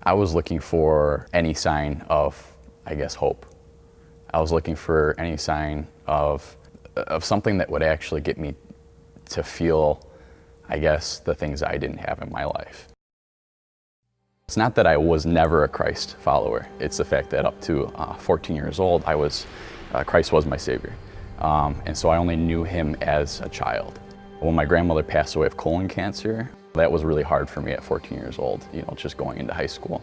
I was looking for any sign of, I guess, hope. I was looking for any sign of something that would actually get me to feel, I guess, the things I didn't have in my life. It's not that I was never a Christ follower. It's the fact that up to 14 years old, Christ was my Savior. And so I only knew Him as a child. When my grandmother passed away of colon cancer, that was really hard for me at 14 years old, just going into high school.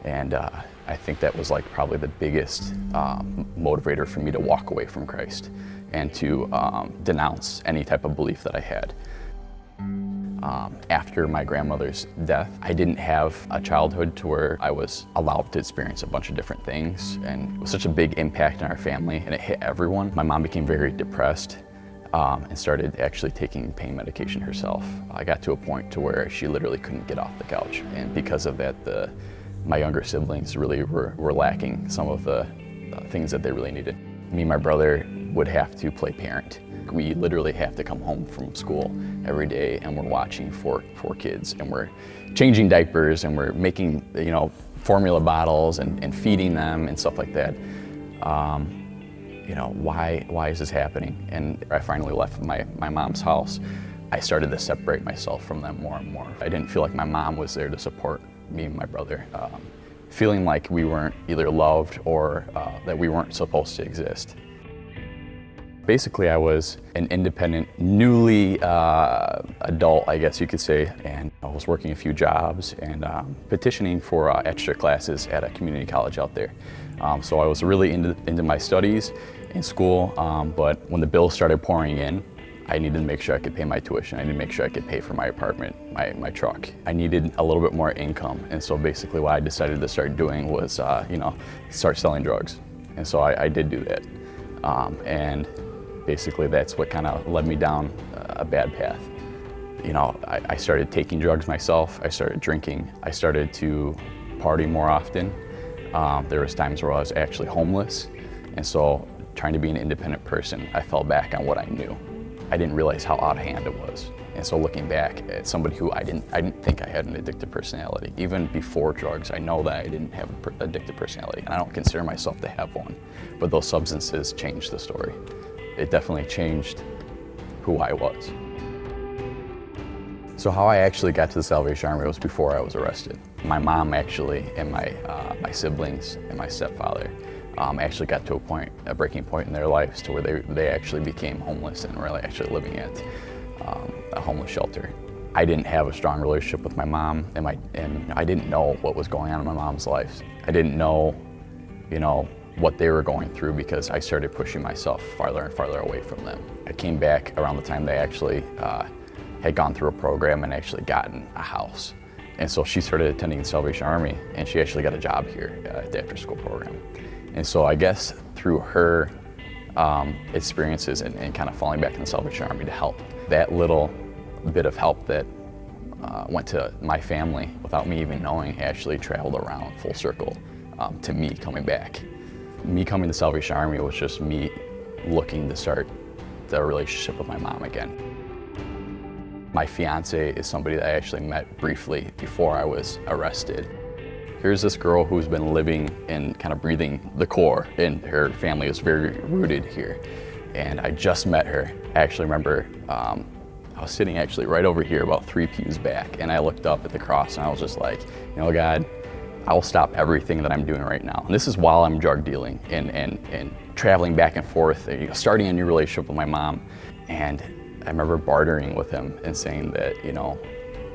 And I think that was like probably the biggest motivator for me to walk away from Christ and to denounce any type of belief that I had. After my grandmother's death, I didn't have a childhood to where I was allowed to experience a bunch of different things, and it was such a big impact on our family, and it hit everyone. My mom became very depressed and started actually taking pain medication herself. I got to a point to where she literally couldn't get off the couch, and because of that, my younger siblings really were lacking some of the things that they really needed. Me and my brother would have to play parent. We literally have to come home from school every day, and we're watching four kids, and we're changing diapers, and we're making formula bottles and feeding them and stuff like that. Why is this happening? And I finally left my mom's house. I started to separate myself from them more and more. I didn't feel like my mom was there to support me and my brother, feeling like we weren't either loved or that we weren't supposed to exist. Basically, I was an independent, newly adult, I guess you could say, and I was working a few jobs and petitioning for extra classes at a community college out there. So I was really into my studies in school, but when the bills started pouring in, I needed to make sure I could pay my tuition. I needed to make sure I could pay for my apartment, my truck. I needed a little bit more income, and so basically what I decided to start doing was, start selling drugs. And so I did do that. And basically that's what kind of led me down a bad path. I started taking drugs myself. I started drinking. I started to party more often. There was times where I was actually homeless. And so trying to be an independent person, I fell back on what I knew. I didn't realize how out of hand it was. And so looking back at somebody who I didn't think I had an addictive personality. Even before drugs, I know that I didn't have an addictive personality, and I don't consider myself to have one. But those substances changed the story. It definitely changed who I was. So how I actually got to the Salvation Army was before I was arrested. My mom actually, and my siblings and my stepfather actually got to a breaking point in their lives to where they actually became homeless and were actually living at a homeless shelter. I didn't have a strong relationship with my mom, and I didn't know what was going on in my mom's life. I didn't know, what they were going through, because I started pushing myself farther and farther away from them. I came back around the time they actually had gone through a program and actually gotten a house. And so she started attending the Salvation Army, and she actually got a job here at the after-school program. And so I guess through her experiences and kind of falling back in the Salvation Army to help, that little bit of help that went to my family without me even knowing actually traveled around full circle to me coming back. Me coming to Salvation Army was just me looking to start the relationship with my mom again. My fiance is somebody that I actually met briefly before I was arrested. Here's this girl who's been living and kind of breathing the core, and her family is very rooted here. And I just met her. I actually remember I was sitting actually right over here about 3 pews back, and I looked up at the cross and I was just like, God, I will stop everything that I'm doing right now. And this is while I'm drug dealing and traveling back and forth, starting a new relationship with my mom. And I remember bartering with him and saying that,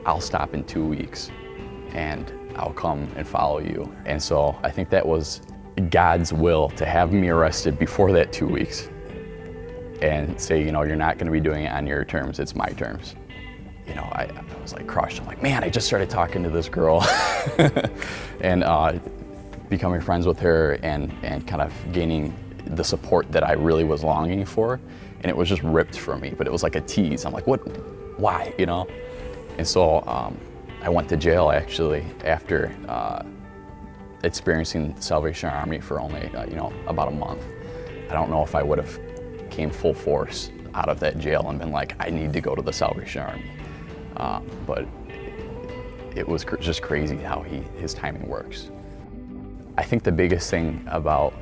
I'll stop in 2 weeks and I'll come and follow you. And so I think that was God's will to have me arrested before that 2 weeks and say, you're not gonna be doing it on your terms, it's my terms. I was like crushed. I'm like, man, I just started talking to this girl and becoming friends with her and kind of gaining the support that I really was longing for. And it was just ripped from me, but it was like a tease. I'm like, what, why, And so I went to jail actually after experiencing the Salvation Army for only, about a month. I don't know if I would have came full force out of that jail and been like, I need to go to the Salvation Army. But it was just crazy how his timing works. I think the biggest thing about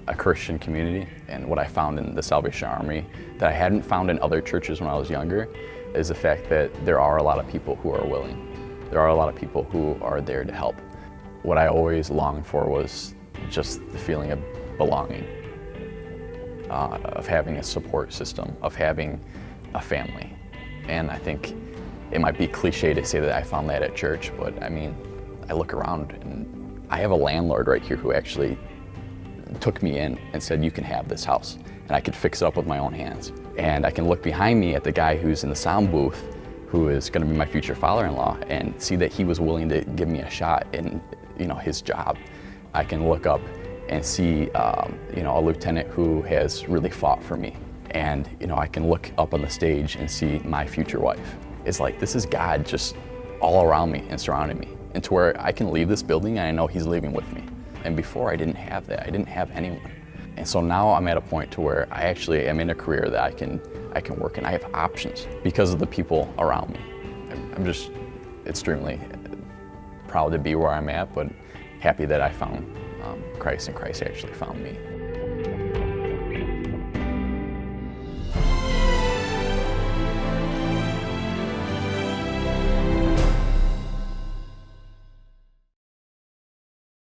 a Christian community and what I found in the Salvation Army that I hadn't found in other churches when I was younger is the fact that there are a lot of people who are willing. There are a lot of people who are there to help. What I always longed for was just the feeling of belonging, of having a support system, of having a family. And I think it might be cliche to say that I found that at church, but I mean, I look around and I have a landlord right here who actually took me in and said, you can have this house. And I could fix it up with my own hands. And I can look behind me at the guy who's in the sound booth, who is gonna be my future father-in-law, and see that he was willing to give me a shot in his job. I can look up and see a lieutenant who has really fought for me. And I can look up on the stage and see my future wife. It's like, this is God just all around me and surrounding me, and to where I can leave this building and I know he's leaving with me. And before I didn't have that, I didn't have anyone. And so now I'm at a point to where I actually am in a career that I can work and I have options because of the people around me. I'm just extremely proud to be where I'm at, but happy that I found Christ and Christ actually found me.